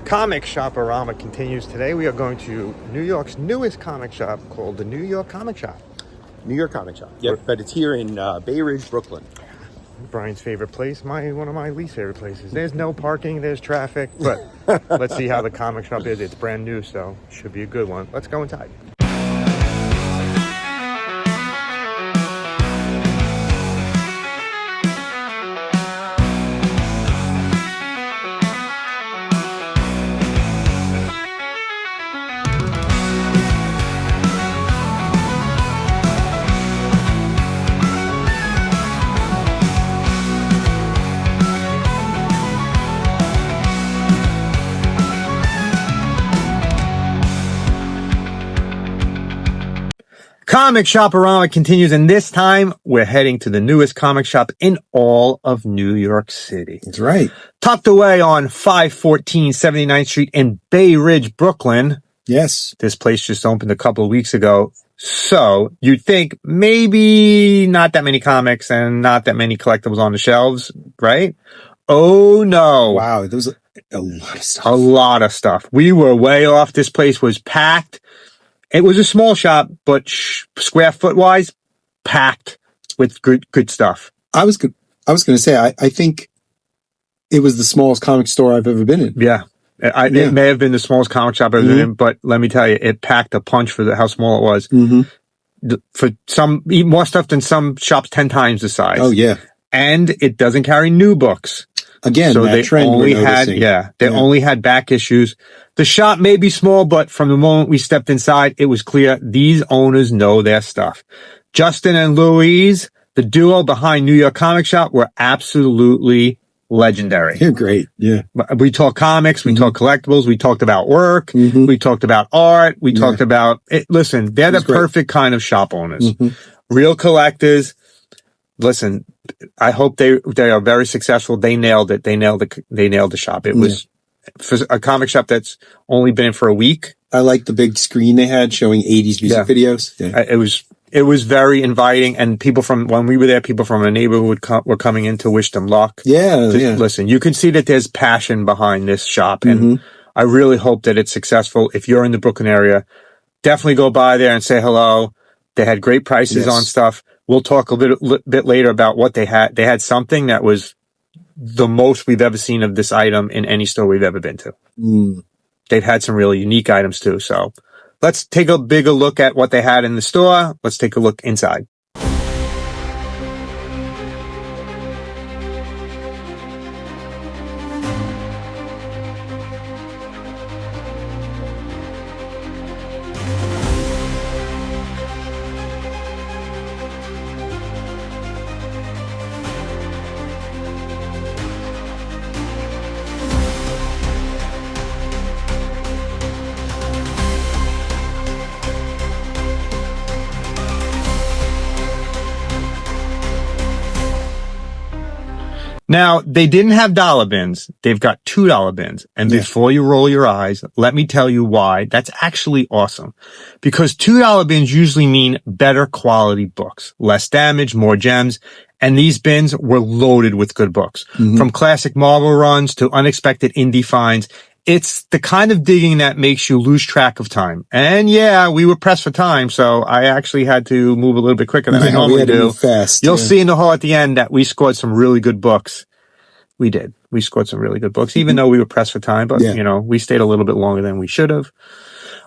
Comic Shop-O-Rama continues today. We are going to New York's newest comic shop called the New York Comic Shop. New York Comic Shop. Yep, but it's here in Bay Ridge, Brooklyn. Brian's favorite place, one of my least favorite places. There's no parking, there's traffic, but let's see how the comic shop is. It's brand new, so should be a good one. Let's go inside. Comic Shop-O-Rama continues, and this time we're heading to the newest comic shop in all of New York City. That's right. Tucked away on 514 79th Street in Bay Ridge, Brooklyn. Yes. This place just opened a couple of weeks ago. So you'd think maybe not that many comics and not that many collectibles on the shelves, right? Oh, no. Wow, there was a lot of stuff. A lot of stuff. We were way off. This place was packed. It was a small shop, but square foot wise, packed with good stuff. I was going to say, I think it was the smallest comic store I've ever been in. Yeah. It may have been the smallest comic shop I've ever been in, but let me tell you, it packed a punch for how small it was. For some, even more stuff than some shops 10 times the size. Oh, yeah. And it doesn't carry new books. Again, so that they trend only only had back issues. The shop may be small, but from the moment we stepped inside, it was clear these owners know their stuff. Justin and Louise, the duo behind New York Comic Shop, were absolutely legendary. They're great. Yeah. We talked comics, we talked collectibles, we talked about work, we talked about art, we talked about it. Listen, they're the perfect kind of shop owners. Real collectors. Listen, I hope they are very successful. They nailed it. They nailed the shop. It was for a comic shop that's only been in for a week. I like the big screen they had showing 80s music videos. Yeah. It was very inviting, and when we were there, people from the neighborhood were coming in to wish them luck. Listen, you can see that there's passion behind this shop, and I really hope that it's successful. If you're in the Brooklyn area, definitely go by there and say hello. They had great prices on stuff. We'll talk a bit later about what they had. They had something that was the most we've ever seen of this item in any store we've ever been to. They've had some really unique items too. So let's take a bigger look at what they had in the store. Let's take a look inside. Now, they didn't have dollar bins. They've got $2 bins. And before you roll your eyes, let me tell you why that's actually awesome. Because $2 bins usually mean better quality books, less damage, more gems. And these bins were loaded with good books. From classic Marvel runs to unexpected indie finds. It's the kind of digging that makes you lose track of time. And yeah, we were pressed for time, so I actually had to move a little bit quicker than I normally do. You'll see in the haul at the end that we scored some really good books. We did. We scored some really good books, even though we were pressed for time, but we stayed a little bit longer than we should have.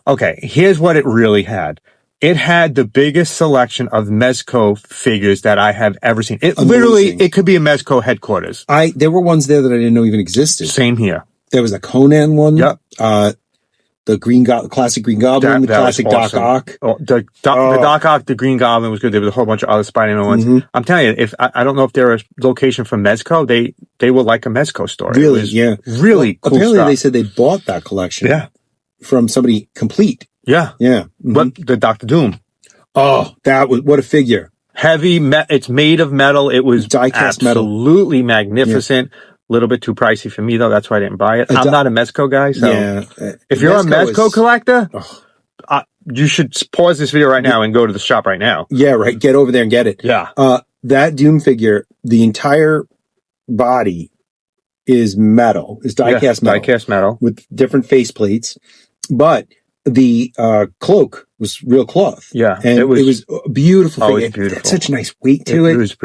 Okay, here's what it really had. It had the biggest selection of Mezco figures that I have ever seen. It could be a Mezco headquarters. There were ones there that I didn't know even existed. Same here. There was a Conan one. Yep. The classic Green Goblin, the classic Doc Ock. The Doc Ock, the Green Goblin was good. There was a whole bunch of other Spider-Man ones. I'm telling you, I don't know if they're a location from Mezco. They were like a Mezco store. Really? Really cool apparently stuff. They said they bought that collection. From somebody complete. Yeah. But the Dr. Doom. Oh, what a figure. Heavy, it's made of metal. It was die-cast metal. Absolutely magnificent. Little bit too pricey for me though. That's why I didn't buy it. I'm not a Mezco guy, so if you're a Mezco collector, you should pause this video right now and go to the shop right now. Yeah, right. Get over there and get it. Yeah. That Doom figure, the entire body is metal, is die-cast metal. Die-cast metal. With different face plates. But the cloak was real cloth. Yeah. And it was a beautiful Oh, thing. it was beautiful. It had such a nice weight to it.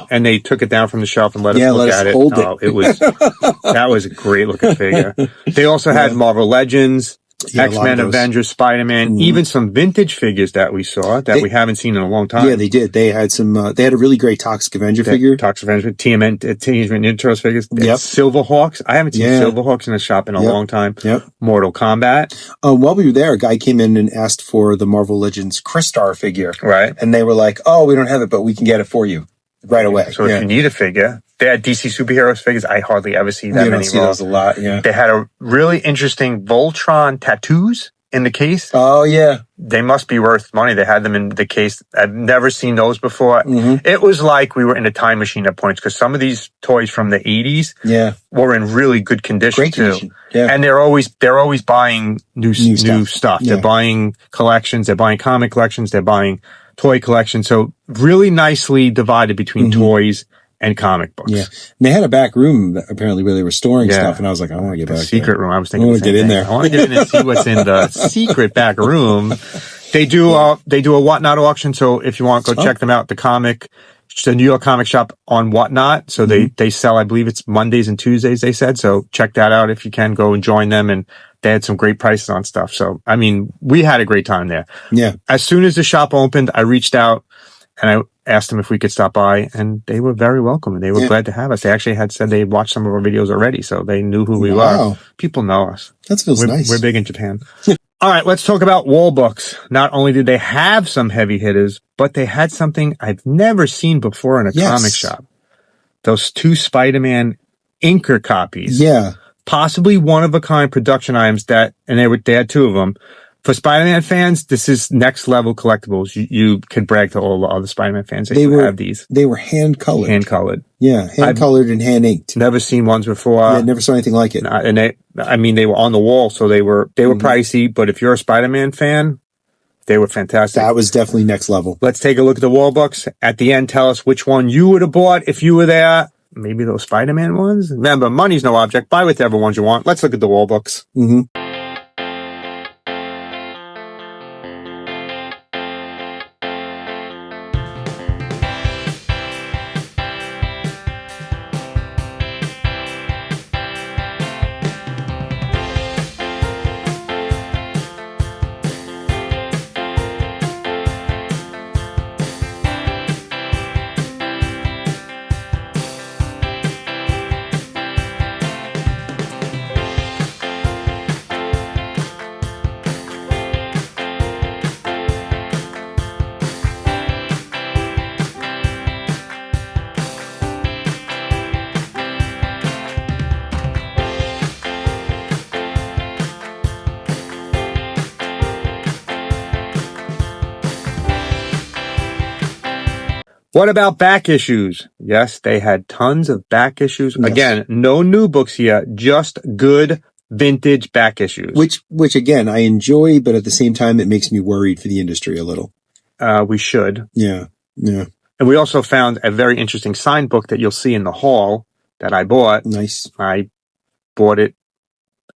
And they took it down from the shelf and let us look at it. Hold it. Oh, that was a great looking figure. They also had Marvel Legends, X-Men, Avengers, Spider-Man, even some vintage figures that we saw that we haven't seen in a long time. Yeah, they did. They had some, they had a really great Toxic Avenger figure. Toxic Avenger, Teenage Mutant Ninja Turtles figures. Silverhawks. I haven't seen Silverhawks in a shop in a long time. Mortal Kombat. While we were there, a guy came in and asked for the Marvel Legends Crystar figure. Right. And they were like, oh, we don't have it, but we can get it for you right away. So if you need a figure, they had DC superheroes figures. I hardly ever see that many. You don't see those a lot, They had a really interesting Voltron tattoos in the case. Oh, yeah. They must be worth money. They had them in the case. I've never seen those before. It was like we were in a time machine at points because some of these toys from the 80s were in really good condition. Great condition. Yeah. And they're always buying new stuff. They're buying collections. They're buying comic collections. They're buying toy collections. So really nicely divided between toys and comic books. Yeah. And they had a back room apparently where they were storing stuff. And I was like, I want to get back secret room. I was thinking, I want to get in there. I want to get in and see what's in the secret back room. They do a Whatnot auction. So if you want, go check them out. The New York comic shop on Whatnot. So they sell, I believe it's Mondays and Tuesdays, they said. So check that out if you can. Go and join them. And they had some great prices on stuff. So, I mean, we had a great time there. Yeah. As soon as the shop opened, I reached out and I asked them if we could stop by, and they were very welcome and they were glad to have us. They actually had said they watched some of our videos already, so they knew who we were. People know us. That feels nice. We're big in Japan. All right, let's talk about wall books. Not only did they have some heavy hitters, but they had something I've never seen before in a comic shop. Those 2 Spider-Man inker copies. Yeah. Possibly one-of-a-kind production items they had 2 of them. For Spider-Man fans, this is next level collectibles. You could brag to all the other Spider-Man fans that you have these. They were hand colored. Hand colored. Yeah, hand colored and hand inked. Never seen ones before. Yeah, never saw anything like it. And they were on the wall, so they were pricey. But if you're a Spider-Man fan, they were fantastic. That was definitely next level. Let's take a look at the wall books. At the end, tell us which one you would have bought if you were there. Maybe those Spider-Man ones. Remember, money's no object. Buy whatever ones you want. Let's look at the wall books. What about back issues? Yes, they had tons of back issues. Yes. Again, no new books here, just good vintage back issues. Which again, I enjoy, but at the same time, it makes me worried for the industry a little. We should. Yeah. Yeah. And we also found a very interesting signed book that you'll see in the hall that I bought. Nice. I bought it.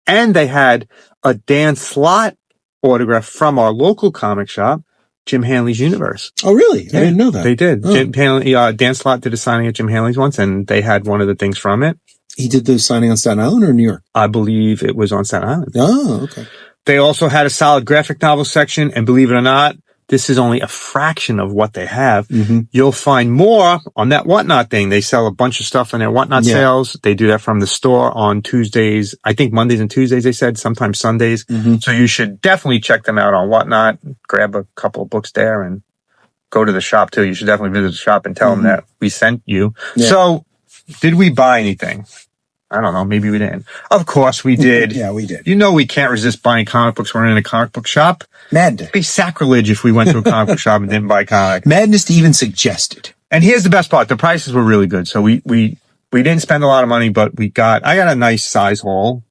And they had a Dan Slott autograph from our local comic shop, Jim Hanley's Universe. Oh, really? Yeah, I didn't know that. They did. Oh. Jim Hanley, Dan Slott did a signing at Jim Hanley's once, and they had one of the things from it. He did the signing on Staten Island or New York? I believe it was on Staten Island. Oh, okay. They also had a solid graphic novel section, and believe it or not, this is only a fraction of what they have. Mm-hmm. You'll find more on that Whatnot thing. They sell a bunch of stuff in their Whatnot sales. They do that from the store on Tuesdays. I think Mondays and Tuesdays, they said, sometimes Sundays. Mm-hmm. So you should definitely check them out on Whatnot. Grab a couple of books there and go to the shop too. You should definitely visit the shop and tell them that we sent you. Yeah. So did we buy anything? I don't know. Maybe we didn't. Of course we did. Yeah, we did. You know we can't resist buying comic books when we're in a comic book shop. Madness. It'd be sacrilege if we went to a comic book shop and didn't buy comics. Madness to even suggest it. And here's the best part. The prices were really good. So we didn't spend a lot of money, but I got a nice size haul.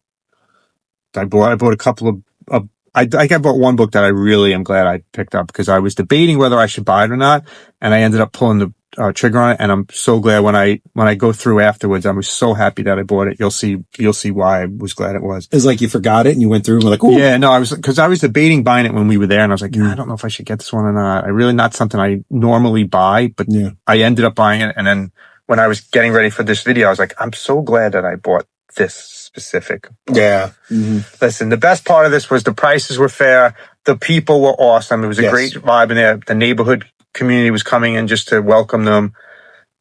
I bought a couple of I bought one book that I really am glad I picked up because I was debating whether I should buy it or not, and I ended up pulling the trigger on it. And I'm so glad when I go through afterwards, I was so happy that I bought it. You'll see why I was glad it was. It's like you forgot it and you went through and were like, ooh. Yeah, no, because I was debating buying it when we were there, and I was like, I don't know if I should get this one or not. I really not something I normally buy, but I ended up buying it. And then when I was getting ready for this video, I was like, I'm so glad that I bought this specific book. Yeah. Listen, the best part of this was the prices were fair. The people were awesome. It was a great vibe in there. The neighborhood community was coming in just to welcome them.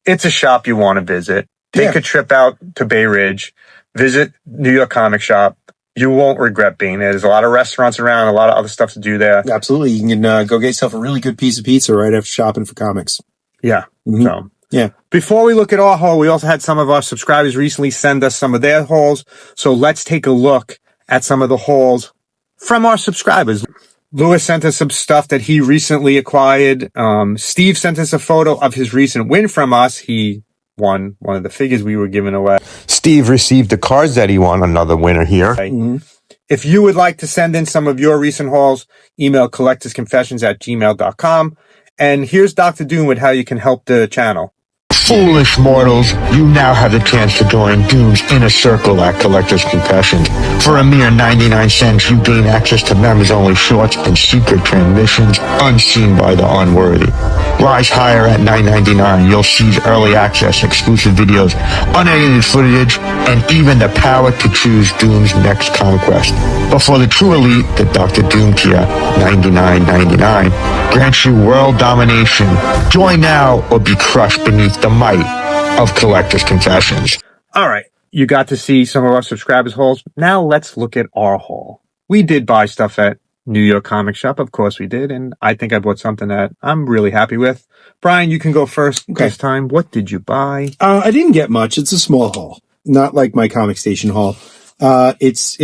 It's a shop you want to visit. Take a trip out to Bay Ridge. Visit New York Comic Shop. You won't regret being there. There's a lot of restaurants around, a lot of other stuff to do there. Absolutely. You can go get yourself a really good piece of pizza right after shopping for comics. Yeah. So, before we look at our haul, we also had some of our subscribers recently send us some of their hauls. So let's take a look at some of the hauls from our subscribers. Louis sent us some stuff that he recently acquired. Steve sent us a photo of his recent win from us. He won one of the figures we were giving away. Steve received the cards that he won, another winner here. If you would like to send in some of your recent hauls, email collectorsconfessions@gmail.com. And here's Dr. Doom with how you can help the channel. Foolish mortals, you now have the chance to join Doom's inner circle at Collector's Confessions. For a mere 99 cents, you gain access to members-only shorts and secret transmissions unseen by the unworthy. Rise higher at $9.99. You'll seize early access, exclusive videos, unedited footage, and even the power to choose Doom's next conquest. But for the true elite, the Dr. Doom tier, $99.99, grants you world domination. Join now or be crushed beneath the might of Collector's Confessions. All right. You got to see some of our subscribers' hauls. Now let's look at our haul. We did buy stuff at New York Comic Shop. Of course we did. And I think I bought something that I'm really happy with. Brian, you can go first this time. What did you buy? I didn't get much. It's a small haul. Not like my Comic Station haul. It's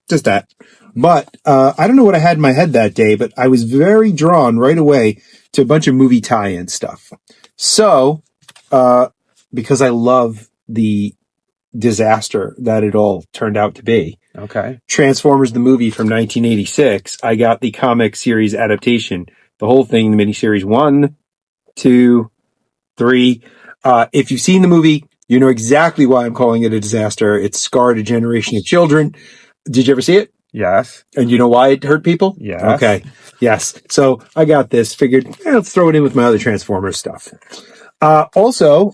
just that. But I don't know what I had in my head that day, but I was very drawn right away to a bunch of movie tie-in stuff. So, because I love the disaster that it all turned out to be. Okay. Transformers the movie from 1986. I got the comic series adaptation, the whole thing, the miniseries 1, 2, 3. If you've seen the movie, you know exactly why I'm calling it a disaster. It scarred a generation of children. Did you ever see it? Yes. And you know why it hurt people? Yes. Okay. Yes. So I got this, figured, let's throw it in with my other Transformers stuff. Also,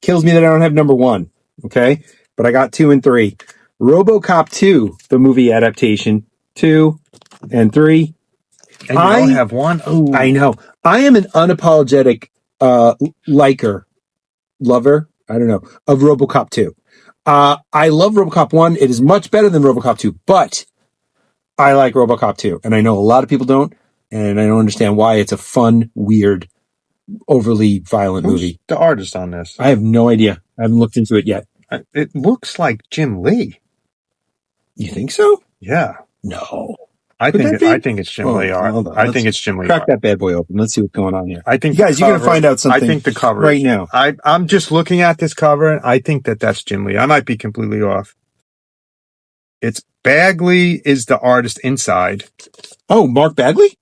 kills me that I don't have number 1. Okay. But I got 2 and 3. RoboCop 2, the movie adaptation, 2 and 3. And you don't have 1? Oh, I know. I am an unapologetic, lover, I don't know, of RoboCop 2. I love RoboCop 1. It is much better than RoboCop 2, but I like RoboCop 2. And I know a lot of people don't, and I don't understand why. It's a fun, weird, overly violent movie. The artist on this? I have no idea. I haven't looked into it yet. It looks like Jim Lee. You think so? Yeah. No. I think it's Jim Lee art. I think it's Jim Lee crack art. that bad boy open. Let's see what's going on here. I think guys, you're going to find out something. I think the cover right now. I'm just looking at this cover, and I think that's Jim Lee. I might be completely off. It's Bagley is the artist inside. Oh, Mark Bagley?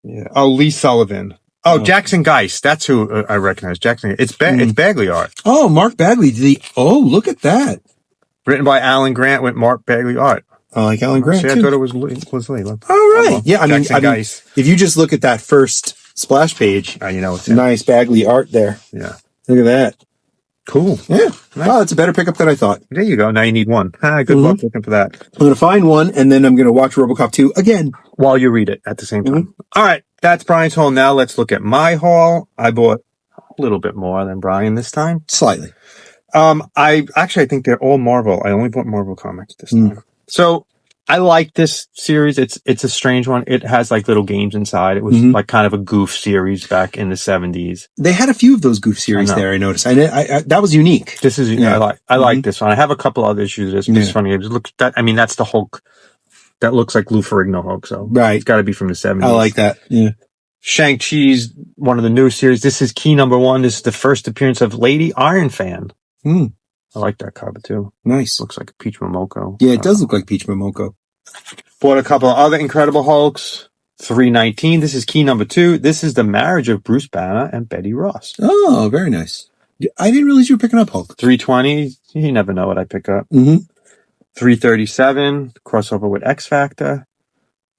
Yeah. Oh, Lee Sullivan. Oh, Jackson Geist. That's who I recognize. Jackson. It's Bagley art. Oh, Mark Bagley. Oh, look at that. Written by Alan Grant with Mark Bagley art. I like Alan Grant, See, too. I thought it was Lee. All right. Yeah, I mean, Geist. if you just look at that first splash page, you know it's nice Bagley art there. Yeah. Look at that. Cool. Yeah. Nice. Wow, it's a better pickup than I thought. There you go. Now you need 1. Good luck looking for that. I'm going to find one, and then I'm going to watch RoboCop 2 again. While you read it at the same time. All right. That's Brian's haul. Now let's look at my haul. I bought a little bit more than Brian this time. Slightly. I think they're all Marvel. I only bought Marvel comics this time. So I like this series. It's a strange one. It has like little games inside. It was like kind of a goof series back in the 70s. They had a few of those goof series there, I noticed. I that was unique. This is, I like this one. I have a couple other issues of this. It's funny. It looks that's the Hulk. That looks like Lou Ferrigno Hulk. So it's got to be from the 70s. I like that. Yeah. Shang-Chi's one of the new series. This is key number 1. This is the first appearance of Lady Iron Fan. I like that cover too. Nice. Looks like a Peach Momoko. Yeah, it does look like Peach Momoko. Bought a couple of other Incredible Hulks. $3.19. This is key number 2. This is the marriage of Bruce Banner and Betty Ross. Oh, very nice. I didn't realize you were picking up Hulk. $3.20. You never know what I pick up. Mm-hmm. $3.37. Crossover with X Factor.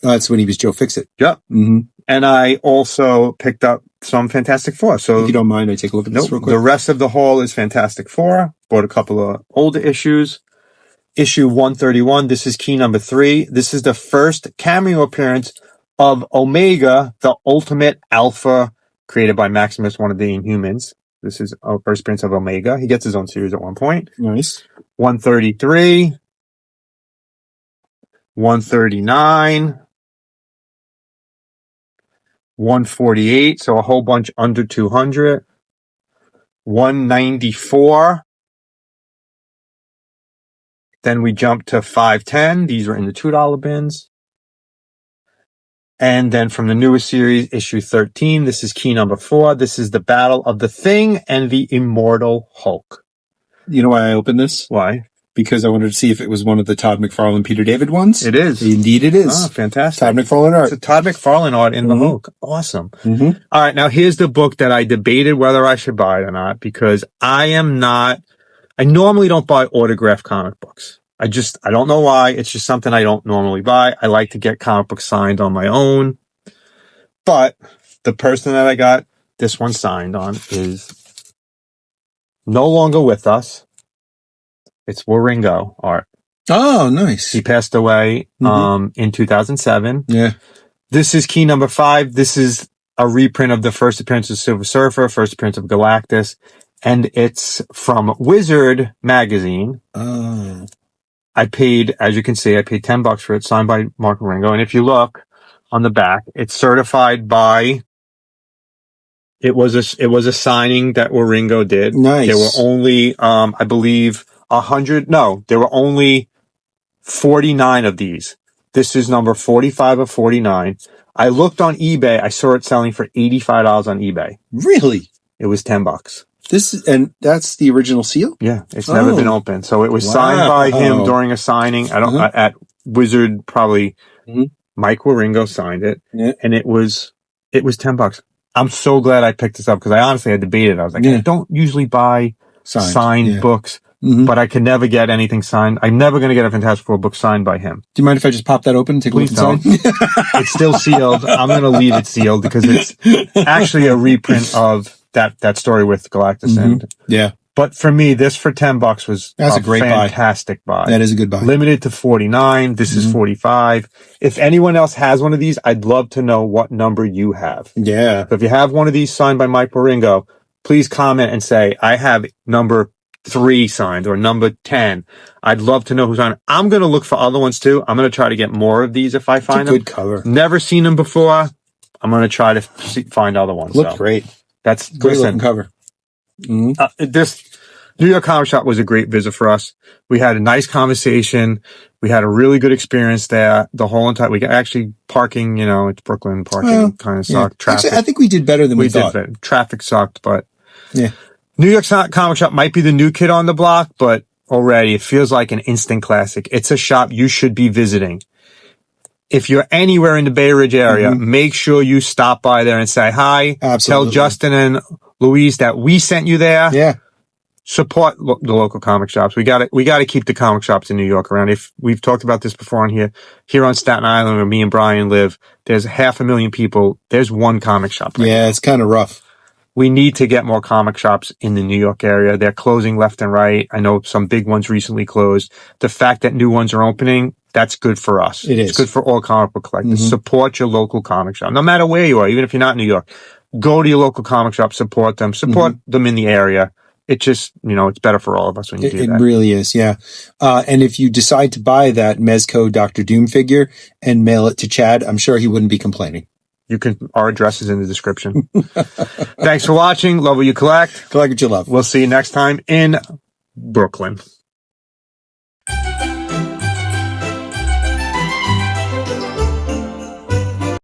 That's when he was Joe Fixit. Yep. Mm-hmm. And I also picked up some Fantastic Four. So if you don't mind, I take a look at this real quick. The rest of the haul is Fantastic Four. Bought a couple of older issues. Issue 131. This is key number 3. This is the first cameo appearance of Omega, the Ultimate Alpha, created by Maximus, one of the Inhumans. This is our first appearance of Omega. He gets his own series at one point. Nice. 133. 139. 148. So a whole bunch under 200. 194. Then we jump to 510. These were in the $2 bins. And then from the newest series, issue 13, this is key number 4. This is the Battle of the Thing and the Immortal Hulk. You know why I opened this? Why? Because I wanted to see if it was one of the Todd McFarlane, Peter David ones. It is. Indeed it is. Oh, fantastic. Todd McFarlane art. It's a Todd McFarlane art in the Hulk. Awesome. Mm-hmm. All right, now here's the book that I debated whether I should buy it or not, because I normally don't buy autographed comic books. I don't know why. It's just something I don't normally buy. I like to get comic books signed on my own. But the person that I got this one signed on is no longer with us. It's Waringo art. Oh, nice. He passed away in 2007. Yeah. This is key number 5. This is a reprint of the first appearance of Silver Surfer, first appearance of Galactus, and it's from Wizard magazine. Oh. As you can see, I paid $10 for it, signed by Mark Waringo. And if you look on the back, it's certified by, it was a signing that Waringo did. Nice. There were only, I believe 100, there were only 49 of these. This is number 45 of 49. I looked on eBay. I saw it selling for $85 on eBay. Really? It was $10. And that's the original seal? Yeah, it's never been opened. So it was signed by him during a signing. At Wizard, probably Mike Waringo signed it, and it was $10. I'm so glad I picked this up because I honestly had debated. I was like, I don't usually buy signed books, but I can never get anything signed. I'm never going to get a Fantastic Four book signed by him. Do you mind if I just pop that open and take a look inside? It's still sealed. I'm going to leave it sealed because it's actually a reprint of that story with Galactus. But for me, this for $10 was a great fantastic buy. That is a good buy. Limited to 49. This is 45. If anyone else has one of these, I'd love to know what number you have. Yeah. So if you have one of these signed by Mike Waringo, please comment and say, I have number 3 signed or number 10. I'd love to know who's on it. I'm going to look for other ones too. I'm going to try to get more of these if I find them. Good cover. Never seen them before. I'm going to try to find other ones. Look great. That's great looking cover. This New York Comic Shop was a great visit for us. We had a nice conversation. We had a really good experience there. The whole entire, we actually parking, it's Brooklyn parking kind of sucked. Traffic. Actually, I think we did better than we thought. Traffic sucked, but yeah. New York Comic Shop might be the new kid on the block, but already it feels like an instant classic. It's a shop you should be visiting. If you're anywhere in the Bay Ridge area, make sure you stop by there and say hi. Absolutely. Tell Justin and Louise that we sent you there. Yeah. Support the local comic shops. We got to keep the comic shops in New York around. If we've talked about this before on here on Staten Island where me and Brian live, there's 500,000 people. There's one comic shop. It's kind of rough. We need to get more comic shops in the New York area. They're closing left and right. I know some big ones recently closed. The fact that new ones are opening, that's good for us. It is. It's good for all comic book collectors. Support your local comic shop. No matter where you are, even if you're not in New York, go to your local comic shop, support them. Support them in the area. It just, it's better for all of us when you do that. It really is, yeah. And if you decide to buy that Mezco Dr. Doom figure and mail it to Chad, I'm sure he wouldn't be complaining. Our address is in the description. Thanks for watching. Love what you collect. Collect what you love. We'll see you next time in Brooklyn.